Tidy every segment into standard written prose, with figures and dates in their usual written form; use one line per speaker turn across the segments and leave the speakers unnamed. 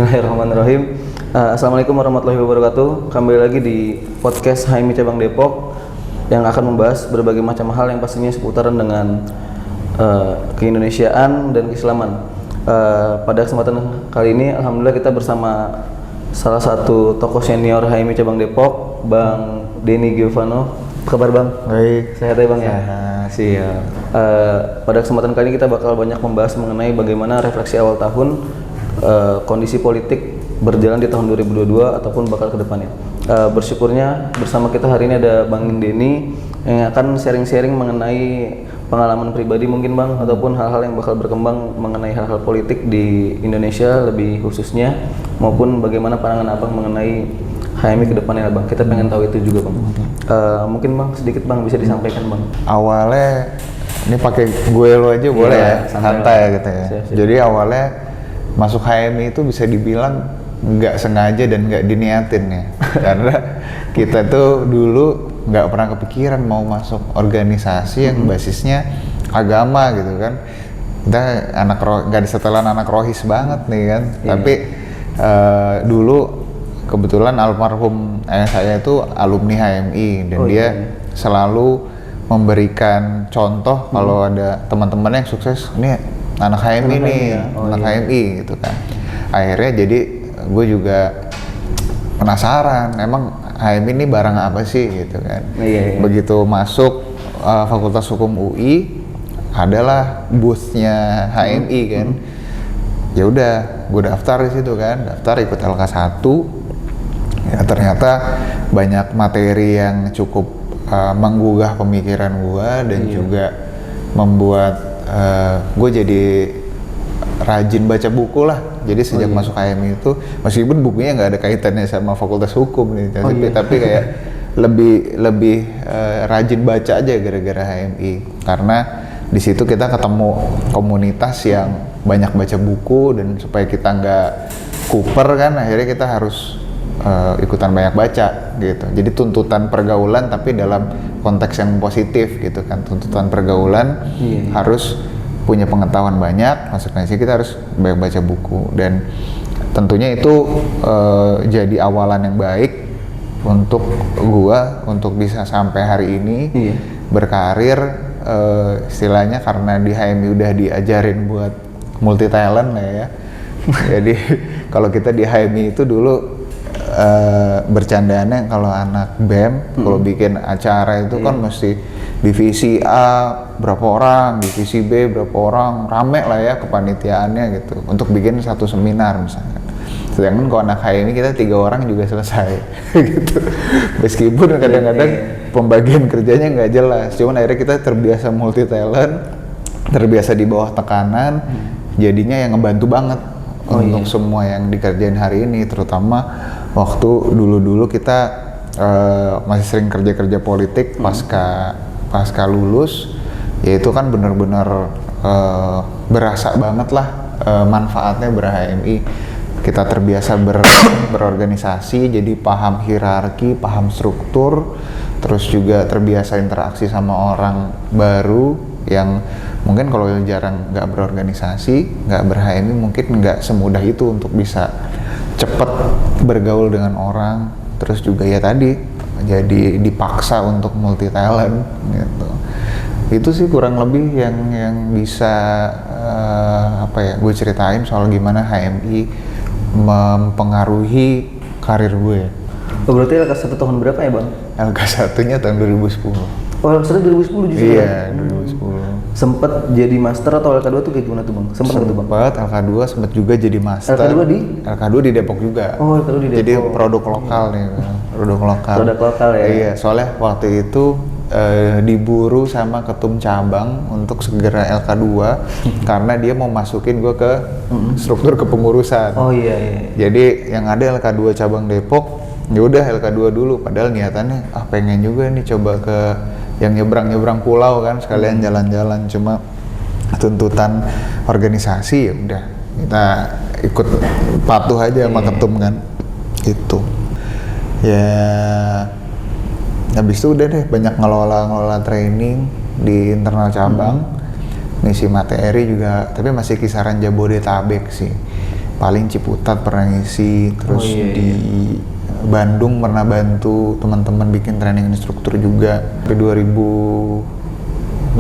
Bismillahirrahmanirrahim. Assalamualaikum warahmatullahi wabarakatuh. Kembali lagi di podcast HMI Cabang Depok yang akan membahas berbagai macam hal yang pastinya seputaran dengan keindonesiaan dan keislaman. Pada kesempatan kali ini, alhamdulillah kita bersama salah satu tokoh senior HMI Cabang Depok, Bang Denny Giovanno. Apa kabar Bang?
Baik.
Sehat ya Bang ya?
Siap.
Pada kesempatan kali ini kita bakal banyak membahas mengenai bagaimana refleksi awal tahun, kondisi politik berjalan di tahun 2022 ataupun bakal ke depannya. Bersyukurnya bersama kita hari ini ada Bang Denny yang akan sharing-sharing mengenai pengalaman pribadi mungkin Bang, ataupun hal-hal yang bakal berkembang mengenai hal-hal politik di Indonesia lebih khususnya, maupun bagaimana pandangan Abang mengenai HMI ke depannya Bang. Kita pengen tahu itu juga Bang. Mungkin Bang sedikit Bang bisa disampaikan Bang.
Awalnya ini pakai gue lo aja boleh ya, santai gitu ya.
Siap.
Jadi awalnya masuk HMI itu bisa dibilang nggak sengaja dan nggak diniatin ya. Karena kita tuh dulu nggak pernah kepikiran mau masuk organisasi yang basisnya agama gitu kan. Kita nggak ada setelan anak rohis banget nih kan. Tapi dulu kebetulan almarhum ayah saya itu alumni HMI dan dia selalu memberikan contoh kalau ada teman-teman yang sukses, ini anak HMI nih, anak HMI gitu kan. Akhirnya jadi gue juga penasaran, emang HMI ini barang apa sih gitu kan. Begitu masuk Fakultas Hukum UI, adalah boothnya HMI kan. Ya udah, gue daftar di situ kan, daftar ikut LK1. Ya ternyata banyak materi yang cukup menggugah pemikiran gue dan juga membuat gue jadi rajin baca buku lah. Jadi sejak masuk HMI itu, meskipun bukunya nggak ada kaitannya sama Fakultas Hukum nih, tapi kayak lebih rajin baca aja gara-gara HMI. Karena di situ kita ketemu komunitas yang banyak baca buku, dan supaya kita nggak kuper kan, akhirnya kita harus ikutan banyak baca gitu. Jadi tuntutan pergaulan tapi dalam konteks yang positif gitu kan. Tuntutan pergaulan harus punya pengetahuan banyak, maksudnya sih kita harus banyak baca buku, dan tentunya itu jadi awalan yang baik untuk gua untuk bisa sampai hari ini berkarir, istilahnya karena di HMI udah diajarin buat multi talent lah ya. Jadi kalau kita di HMI itu dulu bercandaannya kalau anak BEM kalau bikin acara itu kan mesti divisi A berapa orang, divisi B berapa orang, rame lah ya kepanitiaannya gitu untuk bikin satu seminar misalnya. Sedangkan kalau anak HMI kita 3 orang juga selesai gitu. Meskipun kadang-kadang pembagian kerjanya nggak jelas, cuman akhirnya kita terbiasa multi talent, terbiasa di bawah tekanan, jadinya yang ngebantu banget untuk semua yang dikerjain hari ini, terutama waktu dulu kita masih sering kerja politik pasca lulus, ya itu kan benar-benar berasa banget lah manfaatnya ber-HMI. Kita terbiasa berorganisasi, jadi paham hierarki, paham struktur, terus juga terbiasa interaksi sama orang baru yang mungkin kalau jarang nggak berorganisasi, nggak ber-HMI mungkin nggak semudah itu untuk bisa cepet bergaul dengan orang. Terus juga ya tadi jadi dipaksa untuk multi talent gitu. Itu sih kurang lebih yang bisa gue ceritain soal gimana HMI mempengaruhi karir gue.
Berarti LK1 tahun berapa ya Bang?
LK1-nya tahun 2010.
Oh, LK1 2010 justru?
Iya, 2010.
Sempet jadi master atau LK2 tuh kayak gimana tuh Bang? Sempet
LK2 sempet juga jadi master. LK2 di Depok juga.
Oh, LK2 di Depok.
Jadi produk lokal nih, produk lokal ya? Iya, soalnya waktu itu diburu sama ketum cabang untuk segera LK2 karena dia mau masukin gue ke struktur kepengurusan.
Oh iya.
Jadi yang ada LK2 cabang Depok, ya udah LK2 dulu, padahal niatannya pengen juga nih coba ke yang nyebrang pulau kan, sekalian jalan-jalan, cuma tuntutan organisasi ya udah kita ikut patuh aja sama ketum kan gitu. Ya habis itu udah deh banyak ngelola training di internal cabang, ngisi materi juga, tapi masih kisaran Jabodetabek sih. paling Ciputat pernah ngisi, terus di Bandung pernah bantu teman-teman bikin training instruktur juga di 2016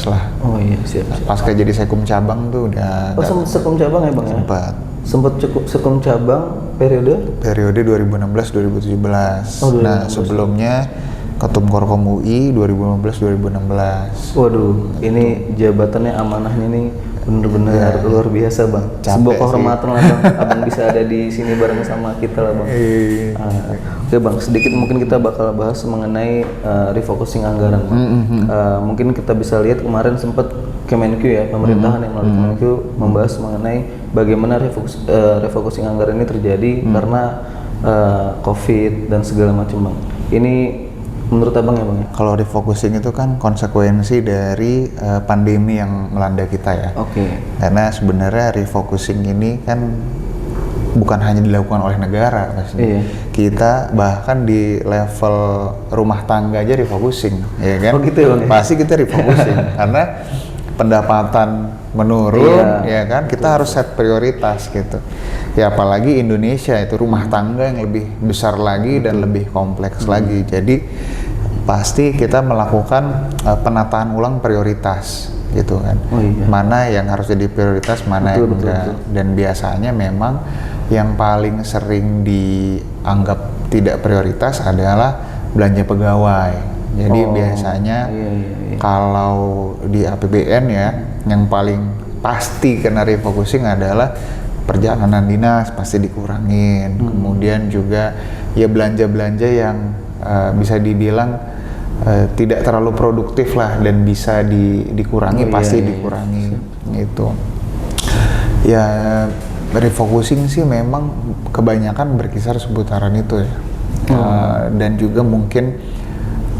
lah.
Oh iya, siap.
Pasca jadi sekum cabang tuh udah.
Oh, sempat sekum cabang ya bang?
Sempat.
Sempat cukup sekum cabang periode?
Periode 2016-2017.
Oh, 2016.
Nah sebelumnya Ketum Korkom UI 2015-2016.
Waduh, ini jabatannya amanahnya nih bener-bener luar biasa bang.
Capek
Sebuah kehormatan lah bang, abang bisa ada di sini bareng sama kita lah bang. Oke bang, sedikit mungkin kita bakal bahas mengenai refocusing anggaran bang. Mungkin kita bisa lihat kemarin sempat Kemenq ya, pemerintahan yang melalui Kemenq membahas mengenai bagaimana refocusing anggaran ini terjadi karena COVID dan segala macam bang. Ini menurut abang ya bang ya?
Kalau refocusing itu kan konsekuensi dari pandemi yang melanda kita ya.
Oke.
Karena sebenarnya refocusing ini kan bukan hanya dilakukan oleh negara pasti.
Iya.
Kita bahkan di level rumah tangga aja refocusing, ya kan?
Oh gitu ya bang?
Pasti kita refocusing karena pendapatan menurun, ya kan? Kita harus set prioritas gitu. Ya apalagi Indonesia itu rumah tangga yang lebih besar lagi dan lebih kompleks lagi. Jadi pasti kita melakukan penataan ulang prioritas gitu kan.
Oh, iya.
Mana yang harus jadi prioritas, mana yang enggak.
Betul.
Dan biasanya memang yang paling sering dianggap tidak prioritas adalah belanja pegawai. Jadi biasanya kalau di APBN ya, yang paling pasti kena refocusing adalah perjalanan dinas pasti dikurangin. Kemudian juga ya belanja-belanja yang bisa dibilang tidak terlalu produktif lah dan bisa dikurangi pasti dikurangi gitu. Ya refocusing sih memang kebanyakan berkisar seputaran itu ya. Dan juga mungkin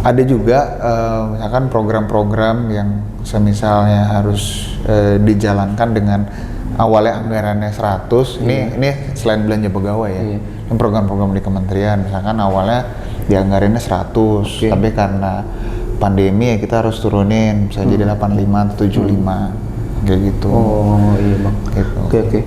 ada juga misalkan program-program yang misalnya harus dijalankan dengan awalnya anggarannya 100, ini selain belanja pegawai ya, ini program-program di kementerian, misalkan awalnya dianggarannya 100, tapi karena pandemi ya kita harus turunin, bisa jadi 85 atau 75, kayak gitu.
Oh iya bang.
Gitu.
Oke.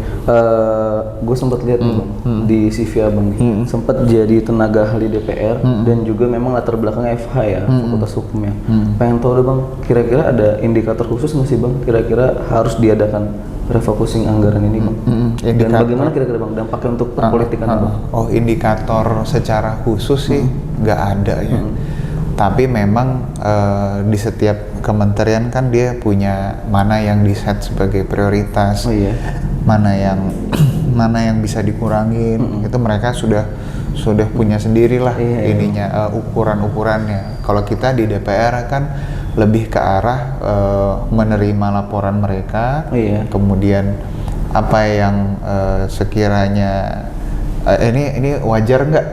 Gue sempat lihat nih bang di CV abang nih, sempat jadi tenaga ahli DPR dan juga memang latar belakangnya FH ya, Fakultas Hukum ya. Pengen tahu deh bang, kira-kira ada indikator khusus nggak sih bang? Kira-kira harus diadakan refocusing anggaran ini bang? Dan bagaimana kira-kira bang dampaknya untuk perpolitikan bang?
Oh indikator secara khusus sih nggak ada ya. Tapi memang di setiap kementerian kan dia punya mana yang di-set sebagai prioritas, mana yang bisa dikurangin, itu mereka sudah punya sendirilah ininya ukuran-ukurannya. Kalau kita di DPR kan lebih ke arah menerima laporan mereka, kemudian apa yang sekiranya ini wajar nggak?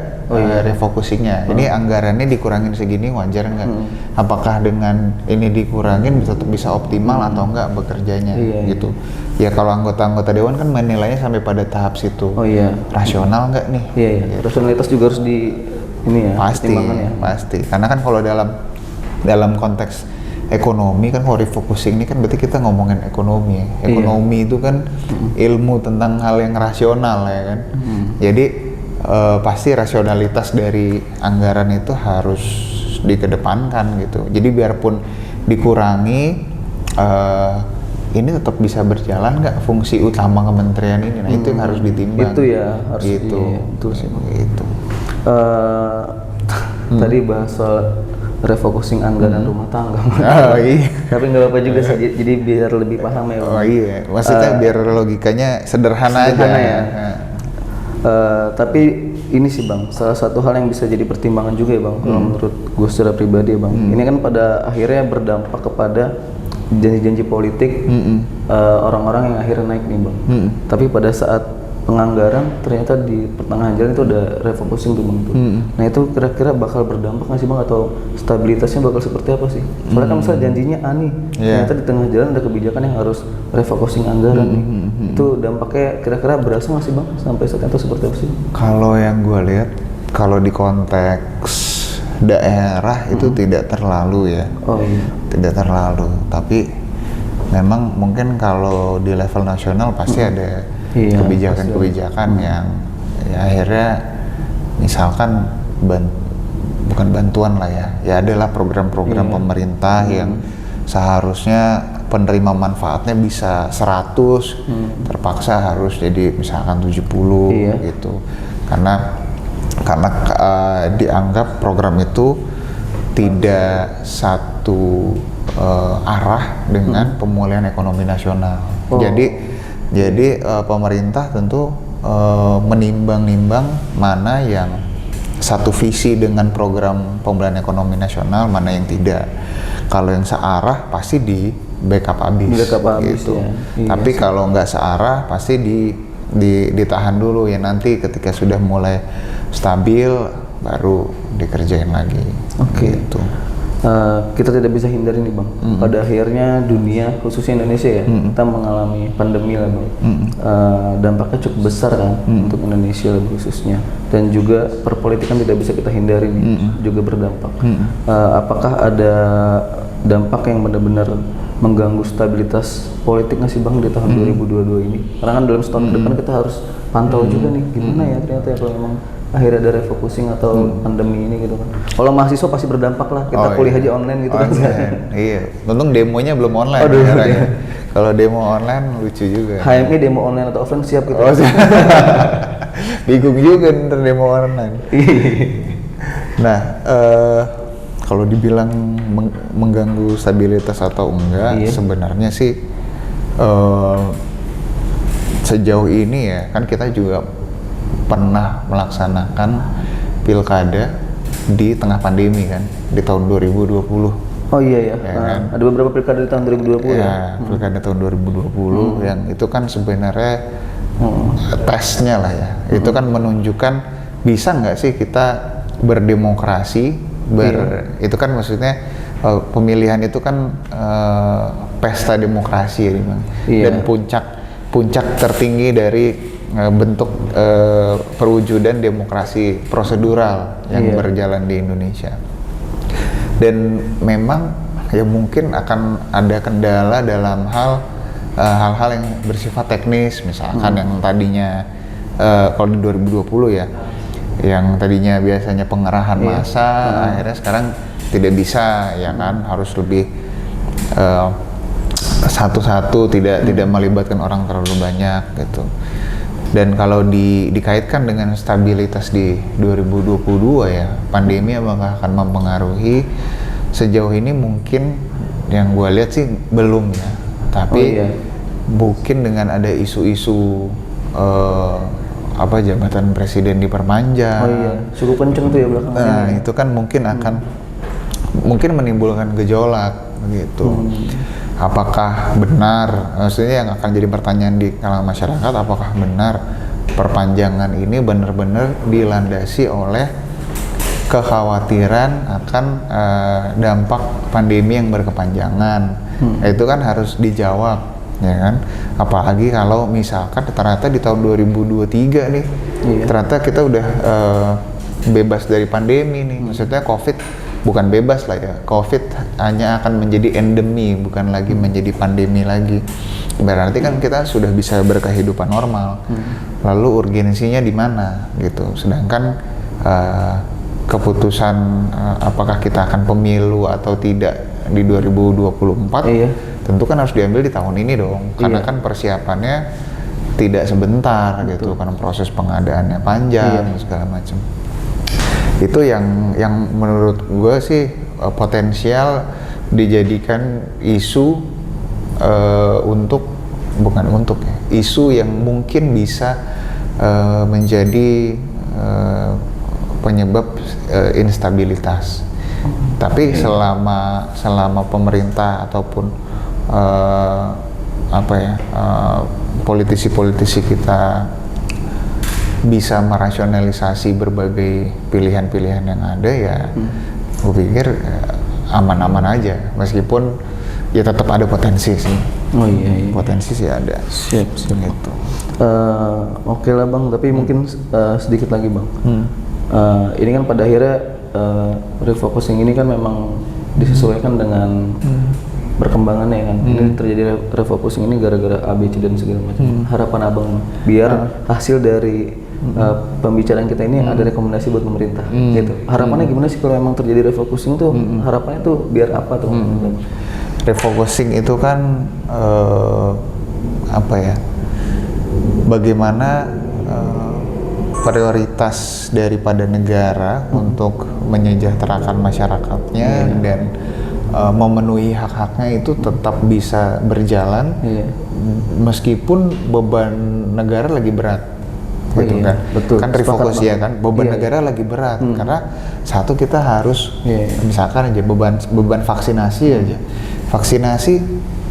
Refocusingnya, ini anggarannya dikurangin segini wajar nggak? Apakah dengan ini dikurangin tetap bisa optimal atau enggak bekerjanya gitu? Ya kalau anggota-anggota dewan kan menilainya sampai pada tahap situ. Rasional nggak nih?
Gitu. Rasionalitas juga harus di ini ya.
Pasti. Karena kan kalau dalam konteks ekonomi kan kalau refocusing ini kan berarti kita ngomongin ekonomi ya. Ekonomi itu kan ilmu tentang hal yang rasional ya kan. Jadi pasti rasionalitas dari anggaran itu harus dikedepankan gitu. Jadi biarpun dikurangi, ini tetap bisa berjalan nggak fungsi utama kementerian ini? Nah itu yang harus ditimbang.
Itu ya harus
gitu.
Betul sih.
Gitu.
Tadi bahas soal refocusing anggaran rumah tangga. Tapi nggak apa-apa juga sih. Jadi biar lebih paham ya.
Oh iya, maksudnya biar logikanya sederhana aja.
Ya. Tapi ini sih bang, salah satu hal yang bisa jadi pertimbangan juga ya bang, kalau menurut gue secara pribadi ya bang. Ini kan pada akhirnya berdampak kepada janji-janji politik orang-orang yang akhirnya naik nih bang. Tapi pada saat penganggaran ternyata di pertengahan jalan itu ada refocusing tuh bang tuh. Nah itu kira-kira bakal berdampak nggak sih bang, atau stabilitasnya bakal seperti apa sih? Soalnya kan misalnya janjinya A nih, ternyata di tengah jalan ada kebijakan yang harus refocusing anggaran nih. Itu dampaknya kira-kira berasa nggak sih bang sampai saat itu seperti apa sih?
Kalau yang gue lihat, kalau di konteks daerah itu tidak terlalu ya. Tidak terlalu, tapi memang mungkin kalau di level nasional pasti ada
Iya,
kebijakan-kebijakan yang ya akhirnya misalkan bukan bantuan lah ya adalah program-program pemerintah yang seharusnya penerima manfaatnya bisa 100 terpaksa harus jadi misalkan 70 gitu karena dianggap program itu tidak satu arah dengan pemulihan ekonomi nasional. Jadi pemerintah tentu menimbang-nimbang mana yang satu visi dengan program pemulihan ekonomi nasional, mana yang tidak. Kalau yang searah pasti di backup habis gitu.
Ya.
Tapi kalau nggak searah pasti ditahan dulu ya, nanti ketika sudah mulai stabil baru dikerjain lagi. Gitu.
Kita tidak bisa hindari nih Bang, pada akhirnya dunia khususnya Indonesia ya, kita mengalami pandemi lah Bang. Dampaknya cukup besar kan untuk Indonesia lebih khususnya, dan juga perpolitikan tidak bisa kita hindari nih, juga berdampak. Apakah ada dampak yang benar-benar mengganggu stabilitas politik nggak sih Bang di tahun 2022 ini? Karena kan dalam setahun ke depan kita harus pantau juga nih gimana ya ternyata ya kalau memang akhirnya ada refocusing atau pandemi ini gitu kan. Kalau mahasiswa pasti berdampak lah, kita kuliah aja online gitu kan.
Iya, untung demonya belum online. Kalau demo online lucu juga.
HMI demo online atau offline siap gitu.
Bingung juga ntar demo online. Nah, kalau dibilang mengganggu stabilitas atau enggak, sebenarnya sih sejauh ini ya kan kita juga pernah melaksanakan pilkada di tengah pandemi kan, di tahun 2020.
Oh iya ya,
kan?
Ada beberapa pilkada di tahun 2020 ya?
Pilkada tahun 2020 yang itu kan sebenarnya tesnya lah ya, itu kan menunjukkan bisa nggak sih kita berdemokrasi, itu kan maksudnya pemilihan itu kan pesta demokrasi ya dimana, dan puncak tertinggi dari bentuk perwujudan demokrasi prosedural yang berjalan di Indonesia. Dan memang ya mungkin akan ada kendala dalam hal-hal yang bersifat teknis, misalkan yang tadinya kalau di 2020 ya, yang tadinya biasanya pengerahan massa akhirnya sekarang tidak bisa ya kan, harus lebih satu-satu, tidak melibatkan orang terlalu banyak gitu. Dan kalau dikaitkan dengan stabilitas di 2022 ya, pandemi apakah akan mempengaruhi? Sejauh ini mungkin yang gue lihat sih belum ya, tapi mungkin dengan ada isu-isu jabatan presiden diperpanjang.
Cukup kenceng tuh ya belakangan.
Nah itu kan mungkin menimbulkan gejolak gitu. Apakah benar, maksudnya yang akan jadi pertanyaan di kalangan masyarakat, apakah benar perpanjangan ini benar-benar dilandasi oleh kekhawatiran akan dampak pandemi yang berkepanjangan? Itu kan harus dijawab, ya kan? Apalagi kalau misalkan ternyata di tahun 2023 nih, ternyata kita udah bebas dari pandemi nih, maksudnya COVID bukan bebas lah ya, COVID hanya akan menjadi endemi, bukan lagi menjadi pandemi lagi. Berarti kan kita sudah bisa berkehidupan normal. Lalu urgensinya di mana gitu. Sedangkan keputusan apakah kita akan pemilu atau tidak di 2024 tentu kan harus diambil di tahun ini dong. Karena kan persiapannya tidak sebentar gitu, karena proses pengadaannya panjang segala macam. Itu yang menurut gue sih potensial dijadikan isu isu yang mungkin bisa menjadi penyebab instabilitas. Tapi selama pemerintah ataupun politisi-politisi kita bisa merasionalisasi berbagai pilihan-pilihan yang ada ya, gue pikir aman-aman aja, meskipun ya tetap ada potensi sih. Potensi sih ada.
Siap
gitu.
Oke lah Bang, tapi mungkin sedikit lagi Bang. Ini kan pada akhirnya refocusing ini kan memang disesuaikan dengan perkembangannya kan. Ini terjadi refocusing ini gara-gara A, B, C dan segala macam. Harapan abang biar hasil dari pembicaraan kita ini ada rekomendasi buat pemerintah gitu. Harapannya gimana sih kalau emang terjadi refocusing tuh? Harapannya tuh biar apa tuh?
Refocusing itu kan apa ya? Bagaimana prioritas daripada negara untuk menyejahterakan masyarakatnya dan memenuhi hak-haknya itu tetap bisa berjalan meskipun beban negara lagi berat gitu kan.
Betul.
Kan refokus ya kan beban negara lagi berat karena satu kita harus misalkan aja beban vaksinasi aja. Vaksinasi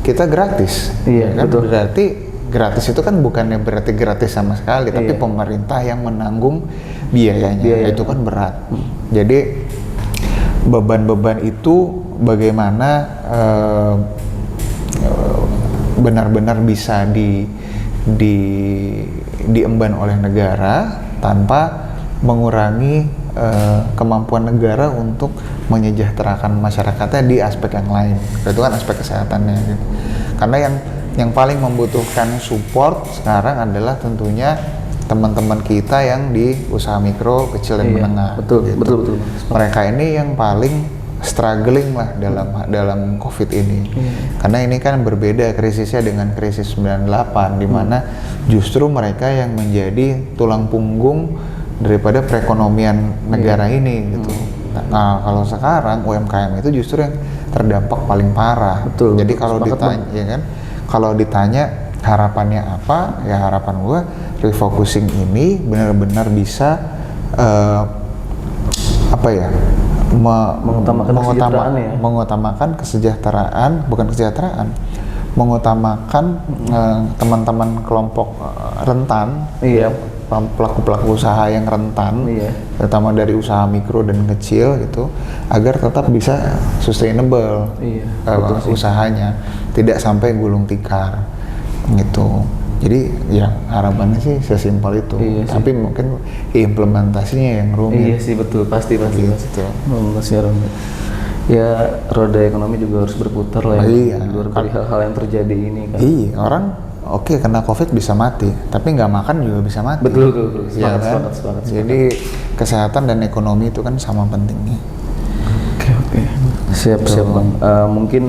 kita gratis. Kan?
Betul.
Berarti gratis itu kan bukannya berarti gratis sama sekali, tapi pemerintah yang menanggung biayanya. Itu kan berat. Jadi beban-beban itu bagaimana benar-benar bisa diemban oleh negara tanpa mengurangi kemampuan negara untuk menyejahterakan masyarakatnya di aspek yang lain. Itu kan aspek kesehatannya gitu. Karena yang paling membutuhkan support sekarang adalah tentunya teman-teman kita yang di usaha mikro, kecil dan menengah.
Betul,
gitu.
betul.
Mereka ini yang paling struggling lah dalam COVID ini. Karena ini kan berbeda krisisnya dengan krisis 98 di mana justru mereka yang menjadi tulang punggung daripada perekonomian negara ini gitu. Nah, kalau sekarang UMKM itu justru yang terdampak paling parah.
Betul.
Jadi kalau ditanya ya kan, kalau ditanya harapannya apa? Ya harapan gua refocusing ini benar-benar bisa apa ya? Mengutamakan kesejahteraan, bukan kesejahteraan, mengutamakan teman-teman kelompok rentan, pelaku-pelaku usaha yang rentan, terutama dari usaha mikro dan kecil gitu, agar tetap bisa sustainable usahanya, tidak sampai gulung tikar gitu. Jadi ya harapannya sih sesimpel itu, tapi mungkin implementasinya yang rumit.
Iya sih betul, pasti.
Gitu.
Ya roda ekonomi juga harus berputar lah ya, luar dari hal-hal yang terjadi ini kan.
Iya, orang kena COVID bisa mati, tapi nggak makan juga bisa mati.
Betul.
Sepakat. Jadi kesehatan dan ekonomi itu kan sama pentingnya.
Oke. Siap Bang. Mungkin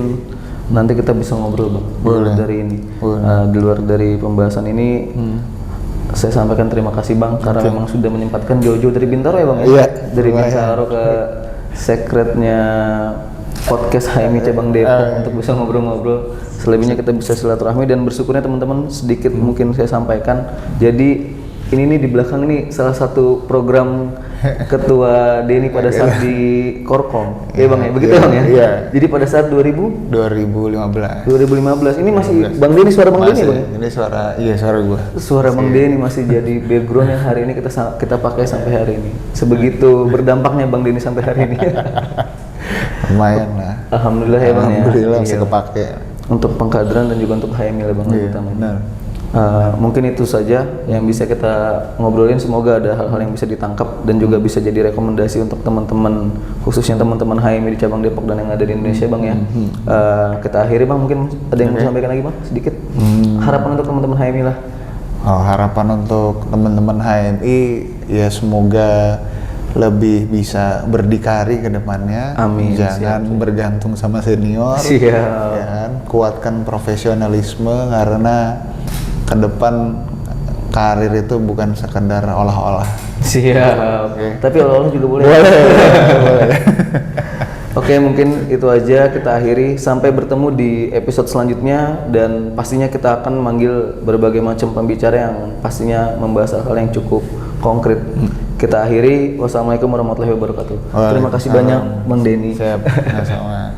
nanti kita bisa ngobrol Bang. Di luar dari pembahasan ini, saya sampaikan terima kasih Bang karena memang sudah menyempatkan jauh-jauh dari Bintaro ya Bang ya.
Iya.
Dari Bintaro ke sekretnya podcast HMI Cabang Depok untuk bisa ngobrol-ngobrol. Selebihnya kita bisa silaturahmi dan bersyukurnya teman-teman sedikit mungkin saya sampaikan. Jadi ini nih di belakang ini salah satu program Ketua Denny pada saat di Korkom. Iya Bang ya, begitu Bang ya? Iya. Jadi pada saat 2015 ini masih Bang Denny, suara Bang Denny Bang?
Ini suara gua.
Suara Bang Denny masih jadi background yang hari ini kita pakai sampai hari ini. Sebegitu berdampaknya Bang Denny sampai hari ini.
Lumayan lah.
Alhamdulillah ya Bang ya.
Alhamdulillah masih kepake.
Untuk pengkaderan dan juga untuk HMI lah Bang utamanya. Mungkin itu saja yang bisa kita ngobrolin. Semoga ada hal-hal yang bisa ditangkap dan juga bisa jadi rekomendasi untuk teman-teman, khususnya teman-teman HMI di cabang Depok dan yang ada di Indonesia Bang ya. Kita akhiri Bang, mungkin ada yang mau disampaikan lagi Bang sedikit? Harapan untuk teman-teman HMI lah.
Harapan untuk teman-teman HMI ya semoga lebih bisa berdikari ke depannya.
Amin.
Jangan bergantung sama senior.
Siap.
Ya kan? Kuatkan profesionalisme karena ke depan karir itu bukan sekedar olah-olah.
Siap. Tapi olah-olah juga boleh.
Boleh.
Oke, mungkin itu aja kita akhiri. Sampai bertemu di episode selanjutnya dan pastinya kita akan manggil berbagai macam pembicara yang pastinya membahas hal-hal yang cukup konkret. Kita akhiri. Wassalamualaikum warahmatullahi wabarakatuh. Terima kasih banyak Bang Denny.
Siap. Sama-sama.